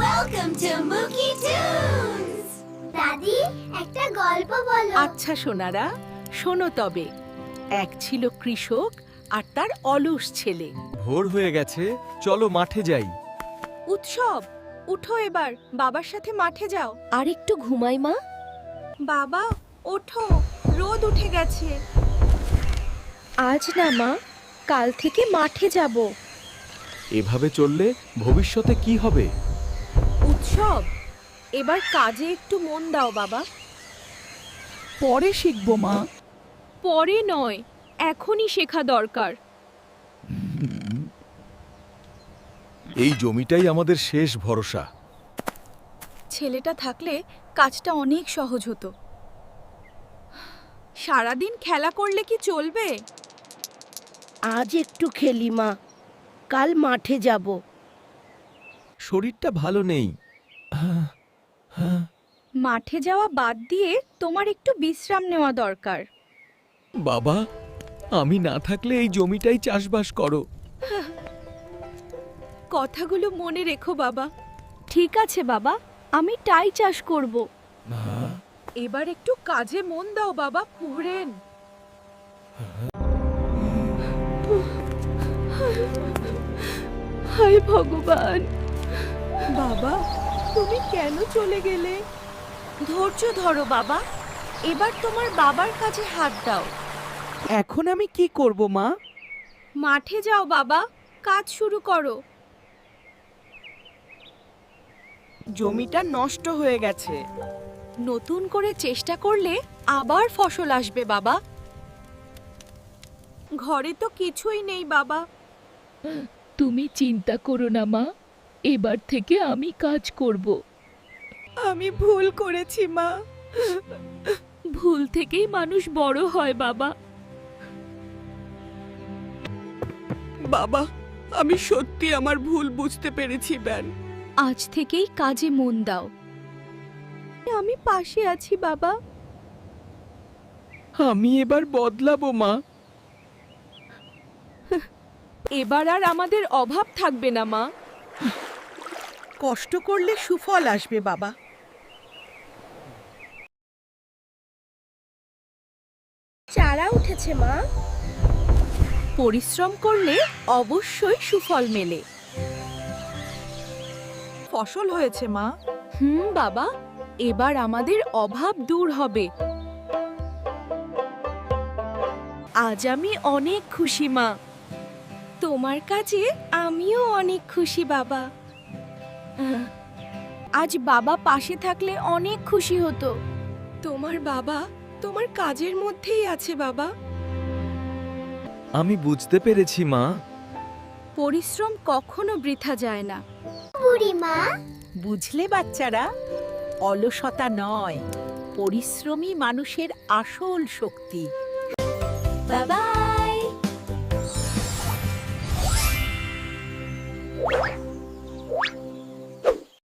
Welcome to Mookie Tunes! দাদি, একটা গল্প বলো। আচ্ছা সোনারা, শোনো তবে। এক ছিল কৃষক আর তার অলস ছেলে। ভোর হয়ে গেছে, চলো মাঠে যাই। উৎসব, উঠো এবার, বাবার সাথে মাঠে যাও। আর একটু ঘুমাই মা। বাবা, ওঠো, রোদ উঠে গেছে। আজ না মা, কাল থেকে মাঠে যাব। এভাবে চললে ভবিষ্যতে কি হবে? উৎসব, এবার কাজে একটু মন দাও বাবা। পরে শিখবো মা। পরে নয়, এখনই শেখা দরকার। এই জমিটাই আমাদের শেষ ভরসা। ছেলেটা থাকলে কাজটা অনেক সহজ হতো। সারাদিন খেলা করলে কি চলবে? আজ একটু খেলি মা, কাল মাঠে যাব। শরীরটা ভালো নেই। মাঠে যাওয়া বাদ দিয়ে তোমার একটু বিশ্রাম নেওয়া দরকার। বাবা, আমি না থাকলে এই জমিটাই চাষবাস করো। কথাগুলো মনে রেখো বাবা। ঠিক আছে বাবা, আমি টাই চাষ করব। এবার একটু কাজে মন দাও বাবা, পুরেন। হায় ভগবান! বাবা, তুমি কেন চলে গেলে? ধৈর্য ধরো বাবা, এবার তোমার বাবার কাজে হাত দাও। এখন আমি কি করব মা? মাঠে যাও বাবা, কাজ শুরু করো। জমিটা নষ্ট হয়ে গেছে। নতুন করে চেষ্টা করলে আবার ফসল আসবে বাবা। ঘরে তো কিছুই নেই বাবা। তুমি চিন্তা করো না মা, এবার থেকে আমি কাজ করব। আমি ভুল করেছি মা। ভুল থেকেই মানুষ বড় হয় বাবা। বাবা, আমি সত্যি আমার ভুল বুঝতে পেরেছি ব্যান। আজ থেকেই কাজে মন দাও। আমি পাশে আছি বাবা। আমি এবার বদলাবো মা। এবার আর আমাদের অভাব থাকবে না মা। কষ্ট করলে সুফল আসবে বাবা। চারা উঠেছে মা। পরিশ্রম করলে অবশ্যই সুফল মেলে। ফসল হয়েছে মা। বাবা, এবার আমাদের অভাব দূর হবে। আজ আমি অনেক খুশি মা। তোমার কাজে আমিও অনেক খুশি বাবা। আজ বাবা পাশে থাকলে অনেক খুশি হতো। তোমার বাবা তোমার কাজের মধ্যেই আছে বাবা। আমি বুঝতে পেরেছি মা। পরিশ্রম কখনো বৃথা যায় না। বুড়িমা, বুঝলে বাচ্চারা, অলসতা নয়, পরিশ্রমী মানুষের আসল শক্তি। বাবা।